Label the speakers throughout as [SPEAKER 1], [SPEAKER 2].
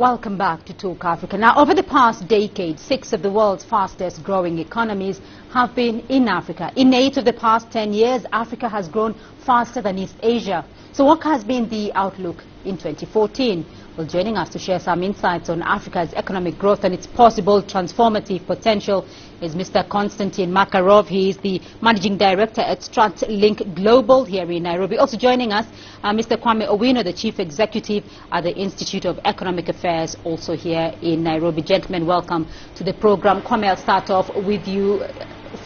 [SPEAKER 1] Welcome back to Talk Africa. Now, over the past decade, 6 of the world's fastest growing economies have been in Africa. In 8 of the past 10 years, Africa has grown faster than East Asia. So what has been the outlook in 2014? Well, joining us to share some insights on Africa's economic growth and its possible transformative potential is Mr. Konstantin Makarov. He is the Managing Director at StratLink Global here in Nairobi. Also joining us, Mr. Kwame Owino, the Chief Executive at the Institute of Economic Affairs, also here in Nairobi. Gentlemen, welcome to the program. Kwame, I'll start off with you.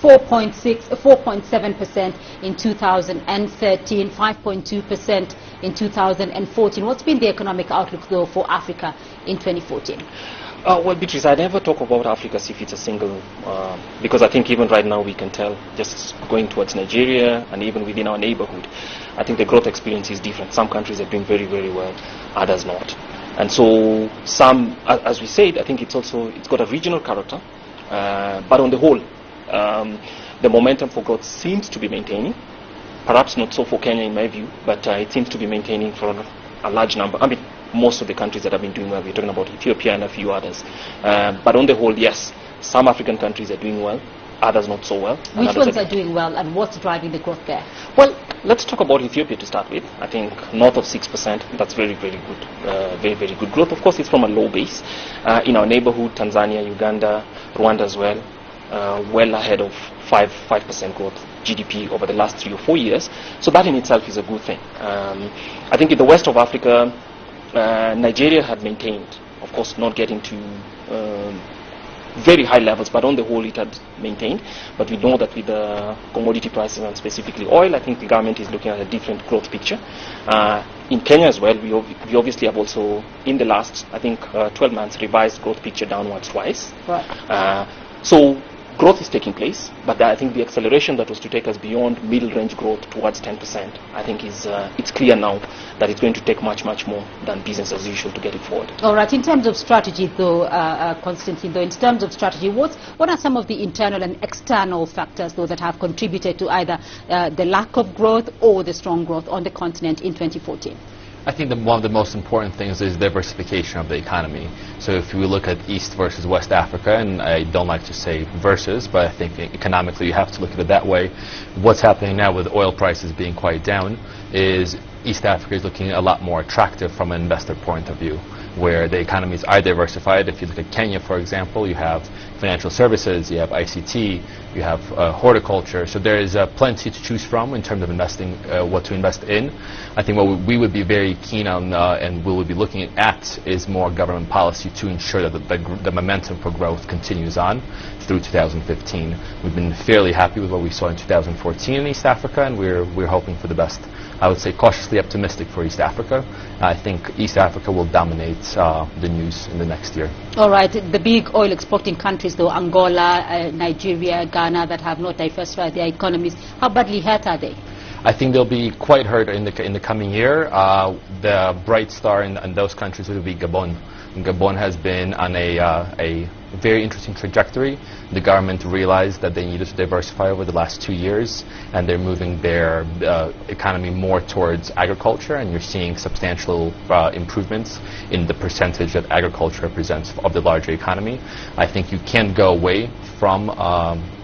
[SPEAKER 1] 4.7% in 2013, 5.2% in 2014. What's been the economic outlook, though, for Africa in 2014?
[SPEAKER 2] Well, Beatrice, I never talk about Africa as if it's a single, because I think even right now we can tell, just going towards Nigeria and even within our neighborhood, I think the growth experience is different. Some countries are doing very, very well, others not. And so some, as we said, I think it's got a regional character, but on the whole, the momentum for growth seems to be maintaining. Perhaps not so for Kenya in my view, but it seems to be maintaining for a large number. I mean, most of the countries that have been doing well. We're talking about Ethiopia and a few others. But on the whole, yes, some African countries are doing well, others not so well.
[SPEAKER 1] Which ones are doing well, and what's driving the growth there?
[SPEAKER 2] Well, let's talk about Ethiopia to start with. I think north of 6%, that's very, very good. Very, very good growth. Of course, it's from a low base. In our neighborhood, Tanzania, Uganda, Rwanda as well, well ahead of 5% growth GDP over the last 3 or 4 years. So that in itself is a good thing. I think in the west of Africa, Nigeria had maintained, of course not getting to very high levels, but on the whole it had maintained. But we know that with the commodity prices and specifically oil, I think the government is looking at a different growth picture. In Kenya as well, we obviously have also, in the last, I think, 12 months, revised growth picture downwards twice.
[SPEAKER 1] Right.
[SPEAKER 2] So growth is taking place, but I think the acceleration that was to take us beyond middle range growth towards 10%, I think it's clear now that it's going to take much, much more than business as usual to get it forward.
[SPEAKER 1] All right. In terms of strategy, though, Konstantin, in terms of strategy, what are some of the internal and external factors, though, that have contributed to either the lack of growth or the strong growth on the continent in 2014?
[SPEAKER 3] I think one of the most important things is diversification of the economy. So if we look at East versus West Africa, and I don't like to say versus, but I think economically you have to look at it that way. What's happening now with oil prices being quite down is East Africa is looking a lot more attractive from an investor point of view, where the economies are diversified. If you look at Kenya, for example, you have financial services, you have ICT, you have horticulture. So there is plenty to choose from in terms of investing, what to invest in. I think what we would be very keen on and we would be looking at is more government policy to ensure that the momentum for growth continues on through 2015. We've been fairly happy with what we saw in 2014 in East Africa, and we're hoping for the best. I would say cautiously optimistic for East Africa. I think East Africa will dominate the news in the next year.
[SPEAKER 1] All right. The big oil exporting countries, though, Angola, Nigeria, Ghana, that have not diversified their economies, how badly hurt are they?
[SPEAKER 3] I think they'll be quite hurt in the coming year. The bright star in those countries will be Gabon. Gabon has been on a very interesting trajectory. The government realized that they needed to diversify over the last 2 years, and they're moving their economy more towards agriculture, and you're seeing substantial improvements in the percentage that agriculture represents of the larger economy. I think you can't go away from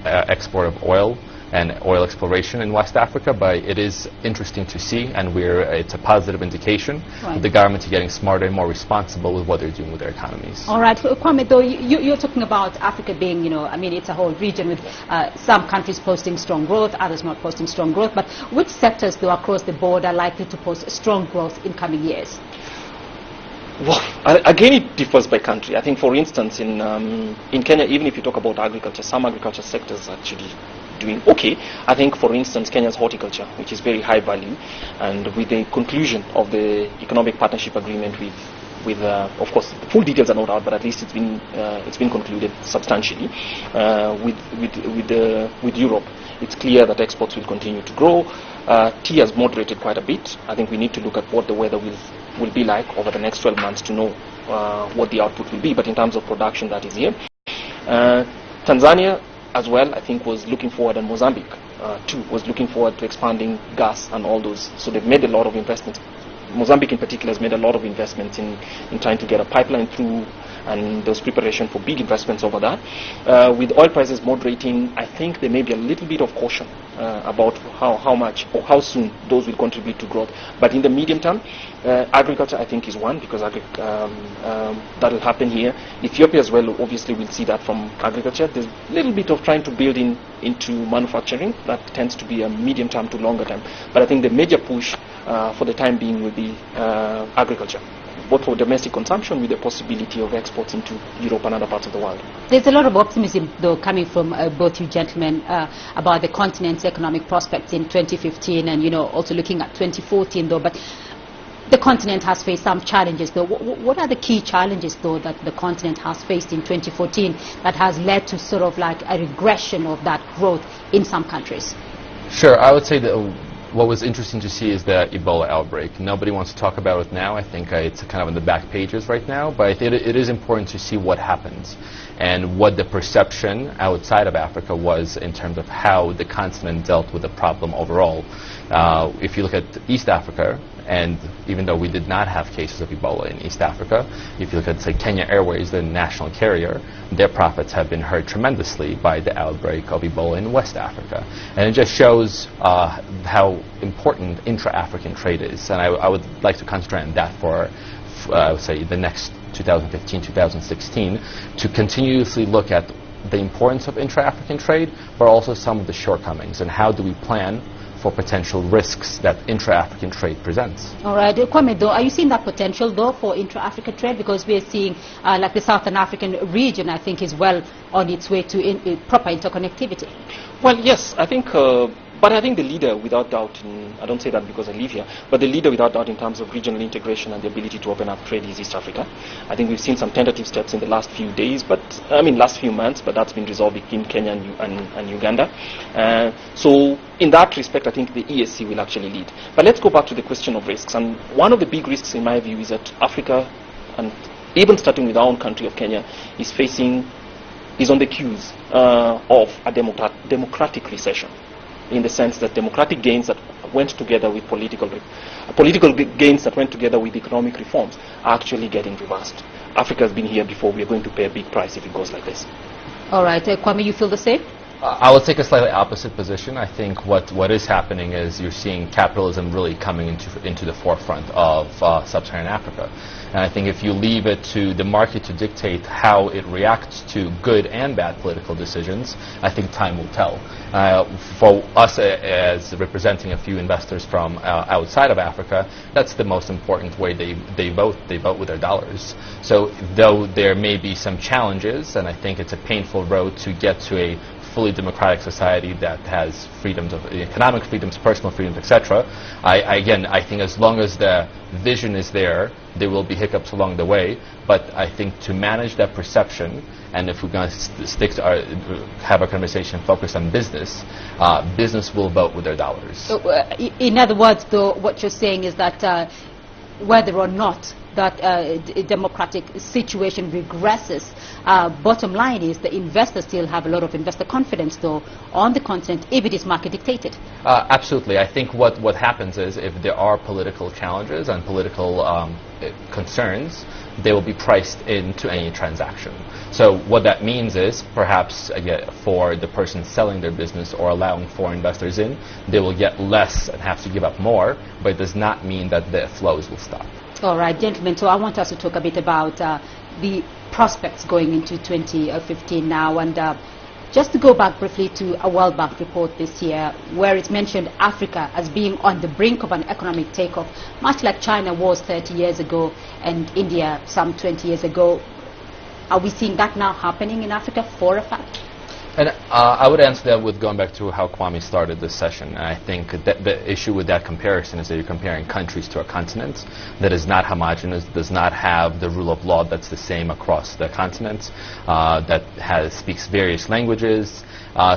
[SPEAKER 3] export of oil and oil exploration in West Africa, but it is interesting to see, and it's a positive indication that the government is getting smarter and more responsible with what they're doing with their economies.
[SPEAKER 1] All right. Kwame, though, you're talking about Africa being, I mean, it's a whole region with some countries posting strong growth, others not posting strong growth, but which sectors, though, across the board are likely to post strong growth in coming years?
[SPEAKER 2] Well, again, it differs by country. I think, for instance, in Kenya, even if you talk about agriculture, some agriculture sectors are actually doing okay. I think, for instance, Kenya's horticulture, which is very high value, and with the conclusion of the economic partnership agreement with of course, the full details are not out, but at least it's been concluded substantially with Europe. It's clear that exports will continue to grow. Tea has moderated quite a bit. I think we need to look at what the weather will be like over the next 12 months to know what the output will be. But in terms of production, that is here. Tanzania as well, I think, was looking forward, and Mozambique too was looking forward to expanding gas and all those. So they've made a lot of investments Mozambique in particular has made a lot of investments in trying to get a pipeline through, and there's preparation for big investments over that. With oil prices moderating, I think there may be a little bit of caution about how much or how soon those will contribute to growth. But in the medium term, agriculture I think is one, because that will happen here. Ethiopia as well, obviously we'll see that from agriculture. There's a little bit of trying to build into manufacturing. That tends to be a medium term to longer term. But I think the major push for the time being will be agriculture, both for domestic consumption with the possibility of exports into Europe and other parts of the world.
[SPEAKER 1] There's a lot of optimism, though, coming from both you gentlemen about the continent's economic prospects in 2015 and, also looking at 2014, though. But the continent has faced some challenges, though. What are the key challenges, though, that the continent has faced in 2014 that has led to sort of like a regression of that growth in some countries?
[SPEAKER 3] Sure. I would say that what was interesting to see is the Ebola outbreak. Nobody wants to talk about it now. I think it's kind of in the back pages right now, but it is important to see what happens and what the perception outside of Africa was in terms of how the continent dealt with the problem overall. If you look at East Africa, and even though we did not have cases of Ebola in East Africa, if you look at, say, Kenya Airways, the national carrier, their profits have been hurt tremendously by the outbreak of Ebola in West Africa. And it just shows how important intra-African trade is. And I would like to concentrate on that for I would say, the next 2015, 2016, to continuously look at the importance of intra-African trade, but also some of the shortcomings, and how do we plan for potential risks that intra-African trade presents.
[SPEAKER 1] All right. Kwame, though, are you seeing that potential, though, for intra-African trade? Because we are seeing, like the Southern African region, I think, is well on its way to proper interconnectivity.
[SPEAKER 2] Well, yes, I think, but I think the leader, without doubt, I don't say that because I live here, but the leader, without doubt, in terms of regional integration and the ability to open up trade is East Africa. I think we've seen some tentative steps in the last few days, last few months, but that's been resolved between Kenya and Uganda. So in that respect, I think the ESC will actually lead. But let's go back to the question of risks. And one of the big risks, in my view, is that Africa, and even starting with our own country of Kenya, is on the queues of a democratic recession, in the sense that democratic gains that went together with political gains that went together with economic reforms are actually getting reversed. Africa has been here before. We are going to pay a big price if it goes like this. All right.
[SPEAKER 1] Kwame, you feel the same?
[SPEAKER 3] I would take a slightly opposite position. I think what is happening is you're seeing capitalism really coming into the forefront of Sub-Saharan Africa. And I think if you leave it to the market to dictate how it reacts to good and bad political decisions, I think time will tell. For us as representing a few investors from outside of Africa, that's the most important way they vote. They vote with their dollars. So though there may be some challenges, and I think it's a painful road to get to a fully democratic society that has freedoms of economic freedoms, personal freedoms, etc. I think as long as the vision is there will be hiccups along the way. But I think to manage that perception, and if we're going to stick to have our conversation focused on business, business will vote with their dollars.
[SPEAKER 1] So, in other words, though, what you're saying is that whether or not that democratic situation regresses, bottom line is the investors still have a lot of investor confidence, though, on the continent if it is market dictated.
[SPEAKER 3] Absolutely. I think what happens is if there are political challenges and political concerns, they will be priced into any transaction. So what that means is perhaps again, for the person selling their business or allowing foreign investors in, they will get less and have to give up more, but it does not mean that the flows will stop.
[SPEAKER 1] All right, gentlemen, so I want us to talk a bit about the prospects going into 2015 now, and just to go back briefly to a World Bank report this year where it's mentioned Africa as being on the brink of an economic takeoff, much like China was 30 years ago and India some 20 years ago. Are we seeing that now happening in Africa for a fact?
[SPEAKER 3] And I would answer that with going back to how Kwame started this session. And I think that the issue with that comparison is that you're comparing countries to a continent that is not homogeneous, does not have the rule of law that's the same across the continent, that speaks various languages.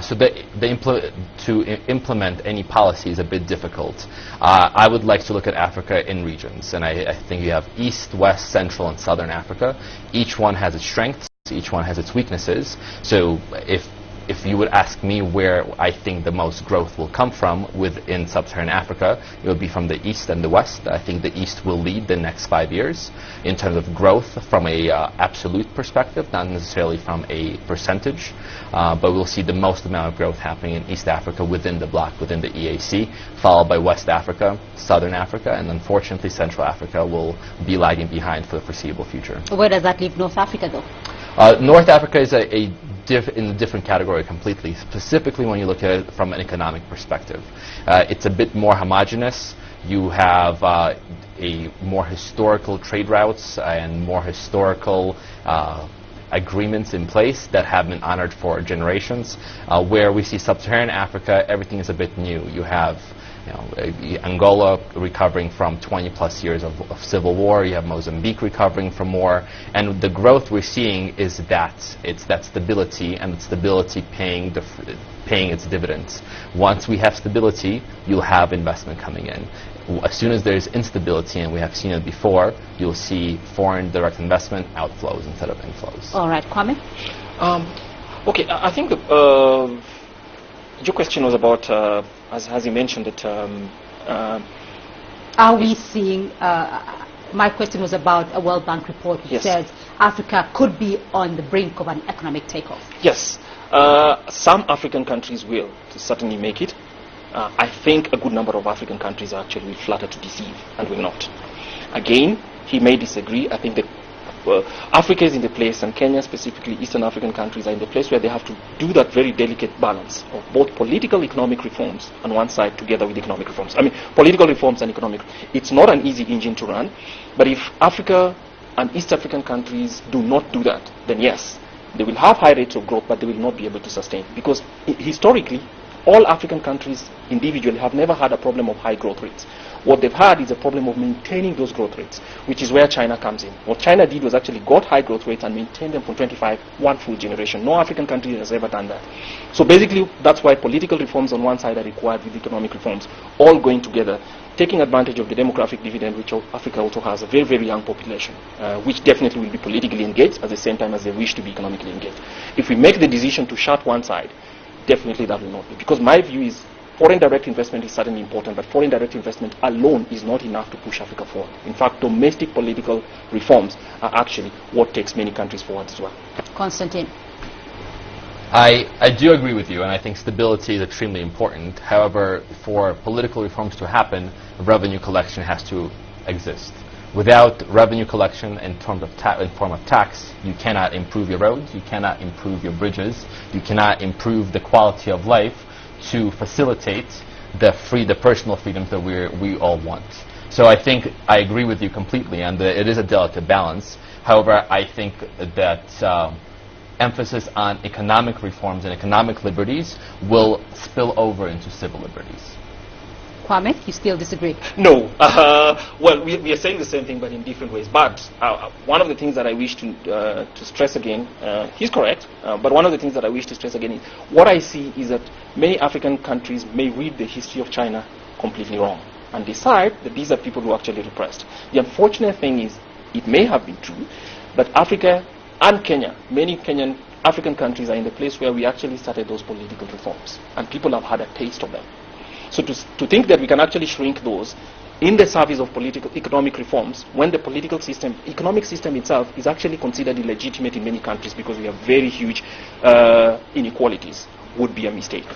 [SPEAKER 3] So to implement any policy is a bit difficult. I would like to look at Africa in regions. And I think you have East, West, Central, and Southern Africa. Each one has its strengths. Each one has its weaknesses. So if if you would ask me where I think the most growth will come from within Sub-Saharan Africa, it would be from the East and the West. I think the East will lead the next 5 years in terms of growth from a absolute perspective, not necessarily from a percentage, but we'll see the most amount of growth happening in East Africa within the bloc, within the EAC, followed by West Africa, Southern Africa, and unfortunately Central Africa will be lagging behind for the foreseeable future.
[SPEAKER 1] Where does that leave North Africa, though?
[SPEAKER 3] North Africa is in a different category completely, specifically when you look at it from an economic perspective. It's a bit more homogeneous. You have a more historical trade routes and more historical agreements in place that have been honored for generations. Where we see Sub-Saharan Africa, everything is a bit new. You have Angola recovering from 20 plus years of civil war. You have Mozambique recovering from war, and the growth we're seeing is that it's that stability, and the stability paying its dividends. Once we have stability, you'll have investment coming in. As soon as there's instability, and we have seen it before, you'll see foreign direct investment outflows instead of inflows.
[SPEAKER 1] All right, Kwame?
[SPEAKER 2] Okay, I think your question was about, as you mentioned, that
[SPEAKER 1] are we seeing, my question was about a World Bank report which says Africa could be on the brink of an economic takeoff.
[SPEAKER 2] Yes, some African countries will certainly make it. I think a good number of African countries are actually flattered to deceive and will not. Again, he may disagree. I think that Africa is in the place, and Kenya specifically, Eastern African countries are in the place where they have to do that very delicate balance of both political economic reforms on one side together with economic reforms. I mean, political reforms and economic. It's not an easy engine to run, but if Africa and East African countries do not do that, then yes, they will have high rates of growth, but they will not be able to sustain. Because historically, all African countries individually have never had a problem of high growth rates. What they've had is a problem of maintaining those growth rates, which is where China comes in. What China did was actually got high growth rates and maintained them for 25, one full generation. No African country has ever done that. So basically, that's why political reforms on one side are required with economic reforms, all going together, taking advantage of the demographic dividend, which Africa also has a very, very young population, which definitely will be politically engaged at the same time as they wish to be economically engaged. If we make the decision to shut one side, definitely that will not be. Because my view is foreign direct investment is certainly important, but foreign direct investment alone is not enough to push Africa forward. In fact, domestic political reforms are actually what takes many countries forward as well.
[SPEAKER 1] Constantine.
[SPEAKER 3] I do agree with you, and I think stability is extremely important. However, for political reforms to happen, revenue collection has to exist. Without revenue collection in form of tax, you cannot improve your roads, you cannot improve your bridges, you cannot improve the quality of life to facilitate the personal freedoms that we all want. So I think I agree with you completely, and it is a delicate balance. However, I think that emphasis on economic reforms and economic liberties will spill over into civil liberties.
[SPEAKER 1] Kwame, you still disagree?
[SPEAKER 2] No. Well, we are saying the same thing, but in different ways. But one of the things that I wish to stress again, he's correct, but one of the things that I wish to stress again is what I see is that many African countries may read the history of China completely wrong and decide that these are people who are actually repressed. The unfortunate thing is it may have been true, but Africa and Kenya, many Kenyan African countries are in the place where we actually started those political reforms, and people have had a taste of them. So to think that we can actually shrink those in the service of economic reforms when the political system, economic system itself is actually considered illegitimate in many countries because we have very huge inequalities would be a mistake.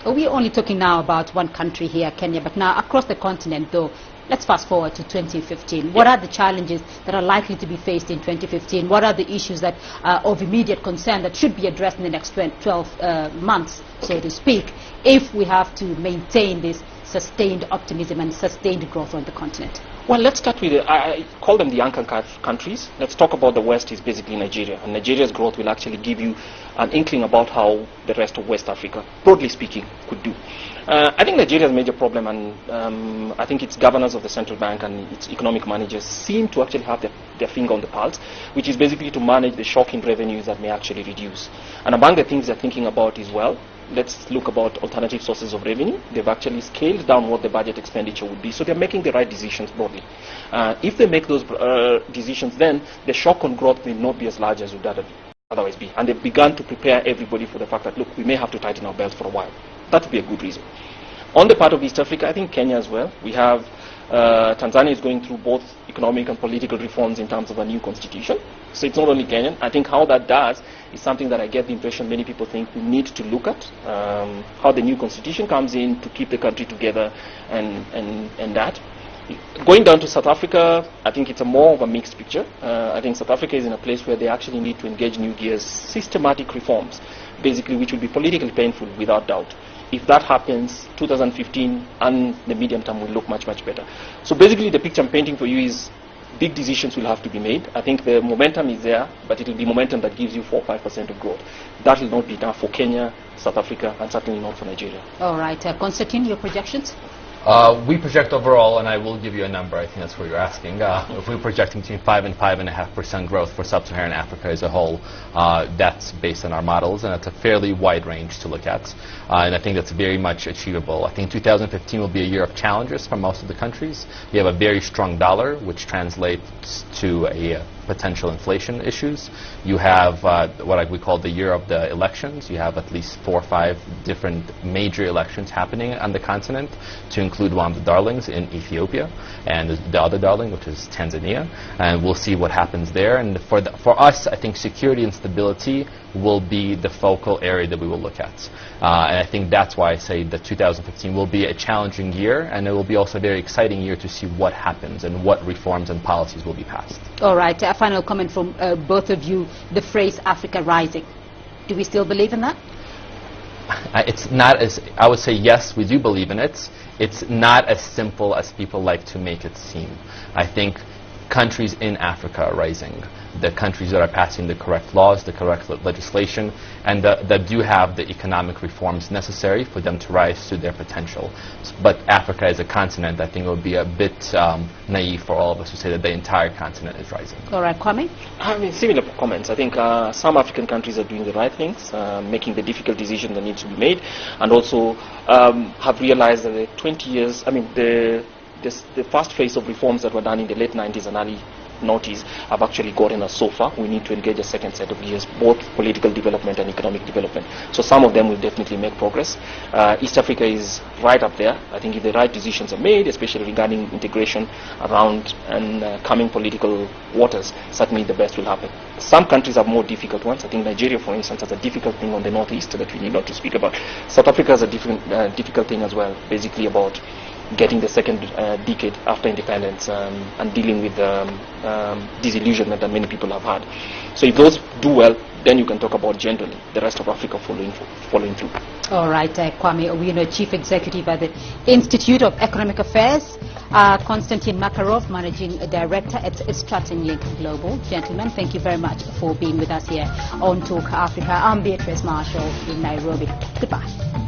[SPEAKER 1] We're only talking now about one country here, Kenya, but now across the continent though, let's fast forward to 2015. What are the challenges that are likely to be faced in 2015? What are the issues that are of immediate concern that should be addressed in the next 12 months, so to speak, if we have to maintain this sustained optimism and sustained growth on the continent?
[SPEAKER 2] Well, let's start with, I call them the anchor countries. Let's talk about the West is basically Nigeria. And Nigeria's growth will actually give you an inkling about how the rest of West Africa, broadly speaking, could do. I think Nigeria's major problem, and I think its governors of the central bank and its economic managers seem to actually have their finger on the pulse, which is basically to manage the shock in revenues that may actually reduce. And among the things they're thinking about is, well, let's look about alternative sources of revenue. They've actually scaled down what the budget expenditure would be, so they're making the right decisions broadly. If they make those decisions, then the shock on growth may not be as large as would otherwise be. otherwise be. And they've begun to prepare everybody for the fact that, look, we may have to tighten our belt for a while. That would be a good reason. On the part of East Africa, I think Kenya as well. We have Tanzania is going through both economic and political reforms in terms of a new constitution. So it's not only Kenyan. I think how that does is something that I get the impression many people think we need to look at. How the new constitution comes in to keep the country together and that. Going down to South Africa, I think it's a more of a mixed picture. I think South Africa is in a place where they actually need to engage new gears, systematic reforms, basically, which will be politically painful without doubt. If that happens, 2015 and the medium term will look much, much better. So basically, the picture I'm painting for you is big decisions will have to be made. I think the momentum is there, but it will be momentum that gives you 4-5% of growth. That will not be enough for Kenya, South Africa, and certainly not for Nigeria.
[SPEAKER 1] All right. Constantine, your projections?
[SPEAKER 3] We project overall, and I will give you a number, I think that's what you're asking. If we're projecting between 5 and 5.5% growth for Sub-Saharan Africa as a whole, that's based on our models, and it's a fairly wide range to look at. And I think that's very much achievable. I think 2015 will be a year of challenges for most of the countries. You have a very strong dollar, which translates to a potential inflation issues. You have what we call the year of the elections. You have at least 4 or 5 different major elections happening on the continent, to include one of the darlings in Ethiopia, and the other darling, which is Tanzania. And we'll see what happens there. And for us, I think security and stability will be the focal area that we will look at. And I think that's why I say that 2015 will be a challenging year, and it will be also a very exciting year to see what happens and what reforms and policies will be passed.
[SPEAKER 1] All right. A final comment from both of you. The phrase Africa rising. Do we still believe in that?
[SPEAKER 3] It's not as, I would say yes, we do believe in it. It's not as simple as people like to make it seem. I think countries in Africa are rising. The countries that are passing the correct laws, the correct legislation, and that do have the economic reforms necessary for them to rise to their potential. But Africa as a continent, I think it would be a bit naive for all of us to say that the entire continent is rising.
[SPEAKER 1] All right, Kwame?
[SPEAKER 2] I mean, similar comments. I think some African countries are doing the right things, making the difficult decision that needs to be made, and also have realized that the 20 years, I mean, the first phase of reforms that were done in the late 90s and early noughties have actually gotten us so far. We need to engage a second set of gears, both political development and economic development. So some of them will definitely make progress. East Africa is right up there. I think if the right decisions are made, especially regarding integration around and coming political waters, certainly the best will happen. Some countries have more difficult ones. I think Nigeria, for instance, has a difficult thing on the northeast that we need not to speak about. South Africa has a difficult thing as well, basically about getting the second decade after independence and dealing with disillusionment that many people have had. So if those do well, then you can talk about generally the rest of Africa following through. All
[SPEAKER 1] right, Kwame Owino, Chief Executive at the Institute of Economic Affairs, Konstantin Makarov, Managing Director at StratLink Global. Gentlemen, thank you very much for being with us here on Talk Africa. I'm Beatrice Marshall in Nairobi. Goodbye.